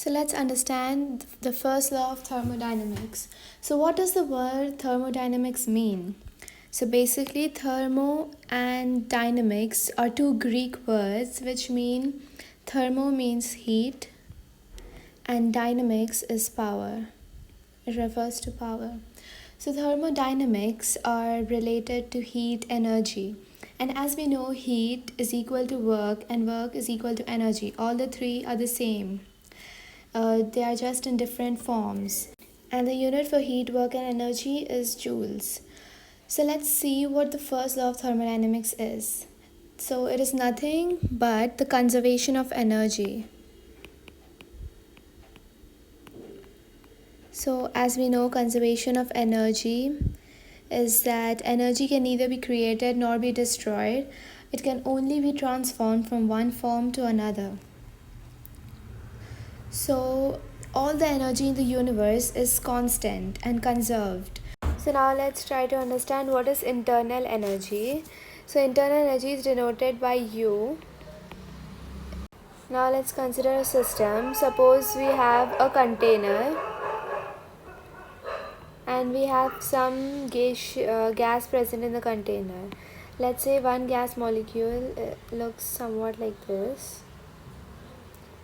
So let's understand the first law of thermodynamics. So what does the word thermodynamics mean? So basically thermo and dynamics are two Greek words which mean thermo means heat and dynamics is power. It refers to power. So thermodynamics are related to heat energy. And as we know, heat is equal to work and work is equal to energy. All the three are the same. They are just in different forms. And the unit for heat, work, and energy is joules. So let's see what the first law of thermodynamics is. So it is nothing but the conservation of energy. So as we know, conservation of energy is that energy can neither be created nor be destroyed. It can only be transformed from one form to another. So all the energy in the universe is constant and conserved. So now let's try to understand what is internal energy. So internal energy is denoted by U. Now let's consider a system. Suppose we have a container and we have some gas present in the container. Let's say one gas molecule looks somewhat like this.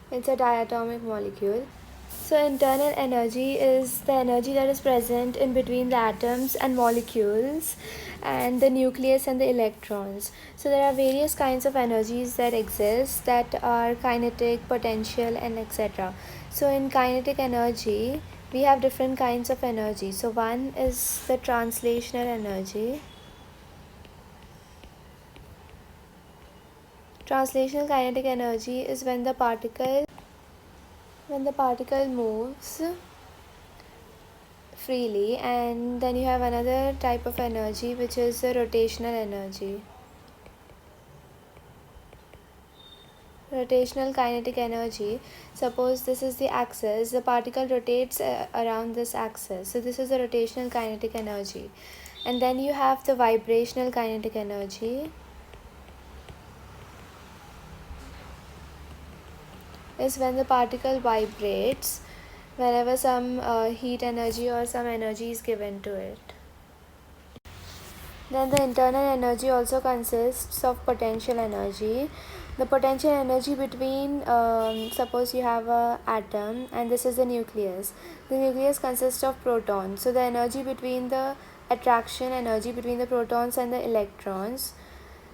It's a diatomic molecule. So internal energy is the energy that is present in between the atoms and molecules and the nucleus and the electrons. So there are various kinds of energies that exist that are kinetic, potential, and etc. So in kinetic energy, we have different kinds of energy. So one is the translational energy. Translational kinetic energy is when the particle moves freely, and then you have another type of energy which is the rotational energy. Rotational kinetic energy, suppose this is the axis, the particle rotates around this axis, so this is the rotational kinetic energy. And then you have the vibrational kinetic energy, is when the particle vibrates whenever some heat energy or some energy is given to it. Then the internal energy also consists of potential energy. The potential energy between, suppose you have a atom and this is the nucleus. The nucleus consists of protons. So the energy between the attraction energy between the protons and the electrons.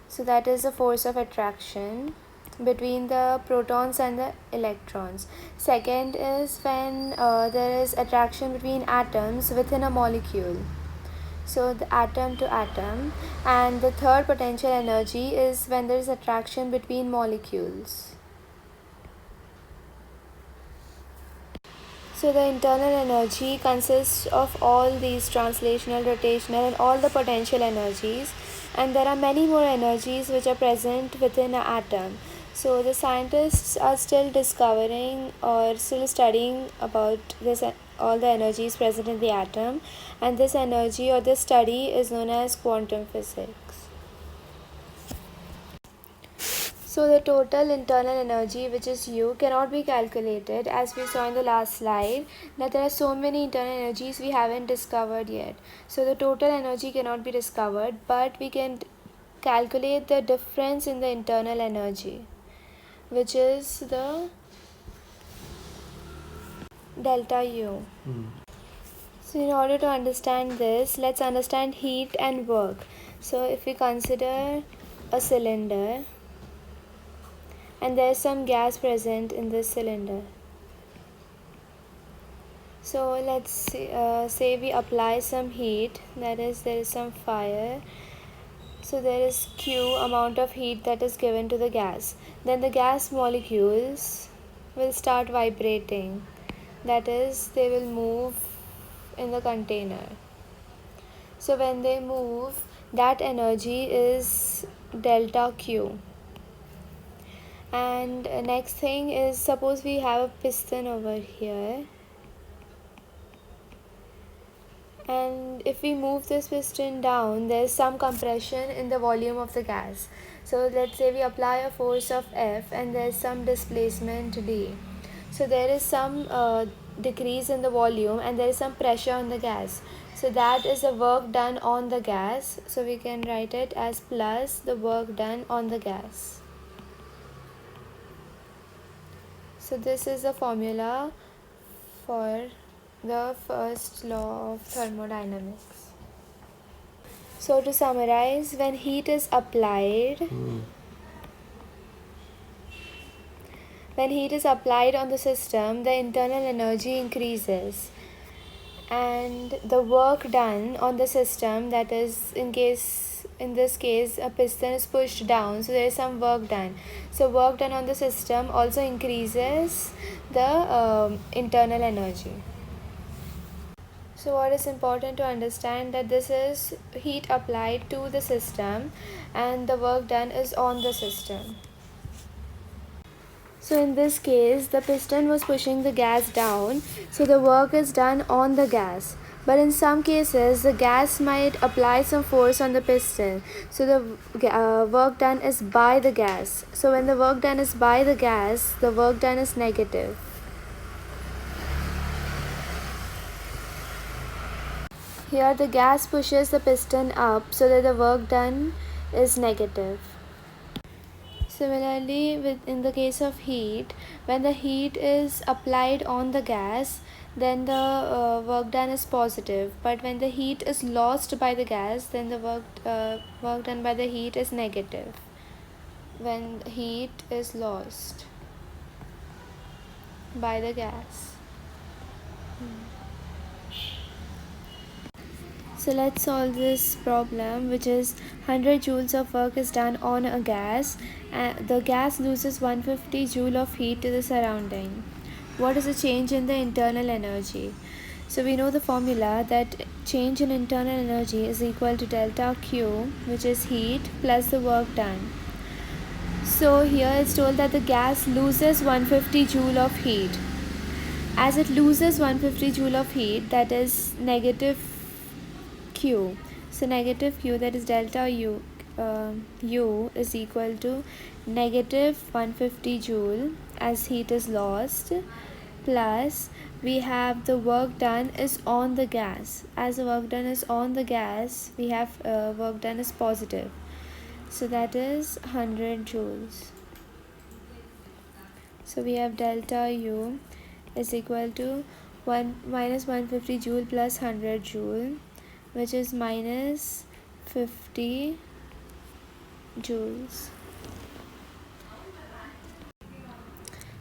So that is the force of attraction between the protons and the electrons. Second is when there is attraction between atoms within a molecule. So the atom to atom. And the third potential energy is when there is attraction between molecules. So the internal energy consists of all these translational, rotational, and all the potential energies, and there are many more energies which are present within an atom. So the scientists are still discovering or still studying about this, all the energies present in the atom, and this energy or this study is known as quantum physics. So the total internal energy, which is U, cannot be calculated, as we saw in the last slide that there are so many internal energies we haven't discovered yet. So the total energy cannot be discovered, but we can calculate the difference in the internal energy, which is the delta U. So in order to understand this, let's understand heat and work. So if we consider a cylinder and there is some gas present in this cylinder. So let's say we apply some heat, that is there is some fire. So there is Q amount of heat that is given to the gas. Then the gas molecules will start vibrating. That is, they will move in the container. So when they move, that energy is delta Q. And next thing is, suppose we have a piston over here, and if we move this piston down, there is some compression in the volume of the gas. So let's say we apply a force of F and there is some displacement D. So there is some decrease in the volume and there is some pressure on the gas. So that is the work done on the gas. So we can write it as plus the work done on the gas. So this is the formula for the first law of thermodynamics. So to summarize, when heat is applied, on the system, the internal energy increases, and the work done on the system, that is in this case a piston is pushed down, so there is some work done. So work done on the system also increases the internal energy. So what is important to understand, that this is heat applied to the system and the work done is on the system. So in this case, the piston was pushing the gas down, so the work is done on the gas. But in some cases, the gas might apply some force on the piston, so the work done is by the gas. So when the work done is by the gas, the work done is negative. Here the gas pushes the piston up, so that the work done is negative. Similarly, in the case of heat, when the heat is applied on the gas, then the work done is positive. But when the heat is lost by the gas, then the work done by the heat is negative. When heat is lost by the gas. So let's solve this problem, which is 100 joules of work is done on a gas, and the gas loses 150 joule of heat to the surrounding. What is the change in the internal energy? So we know the formula, that change in internal energy is equal to delta Q, which is heat, plus the work done. So here it's told that the gas loses 150 joule of heat. As it loses 150 joule of heat, that is negative Q. So negative Q, that is delta U, U is equal to negative 150 joule as heat is lost, plus we have the work done is on the gas. As the work done is on the gas, we have work done is positive. So that is 100 joules. So we have delta U is equal to 1 minus 150 joule plus 100 joule, which is minus 50 joules.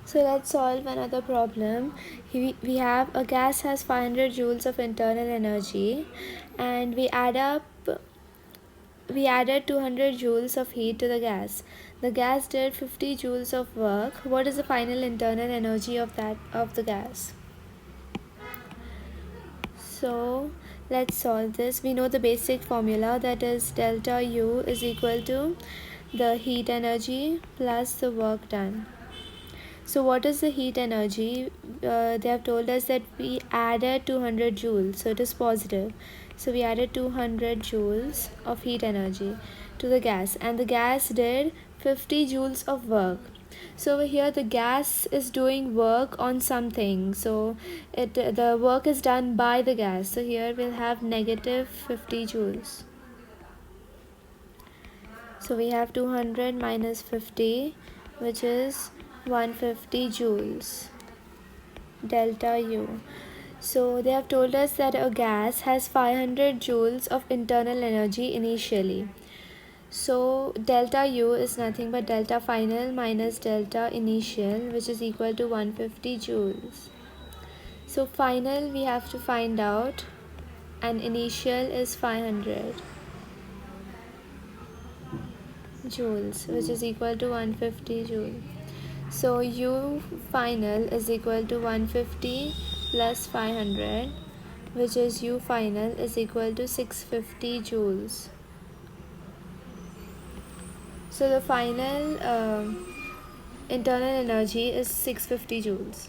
So let's solve another problem. We have a gas has 500 joules of internal energy, and we added 200 joules of heat to the gas. The gas did 50 joules of work. What is the final internal energy of the gas? So let's solve this. We know the basic formula, that is delta U is equal to the heat energy plus the work done. So what is the heat energy? They have told us that we added 200 joules, so it is positive. So we added 200 joules of heat energy to the gas, and the gas did 50 joules of work. So over here the gas is doing work on something, so the work is done by the gas. So here we'll have negative 50 joules. So we have 200 minus 50, which is 150 joules, delta U. So they have told us that a gas has 500 joules of internal energy initially. So delta U is nothing but delta final minus delta initial, which is equal to 150 joules. So final we have to find out, and initial is 500 joules, which is equal to 150 joules. So U final is equal to 150 plus 500, which is U final is equal to 650 joules. So the final internal energy is 650 joules.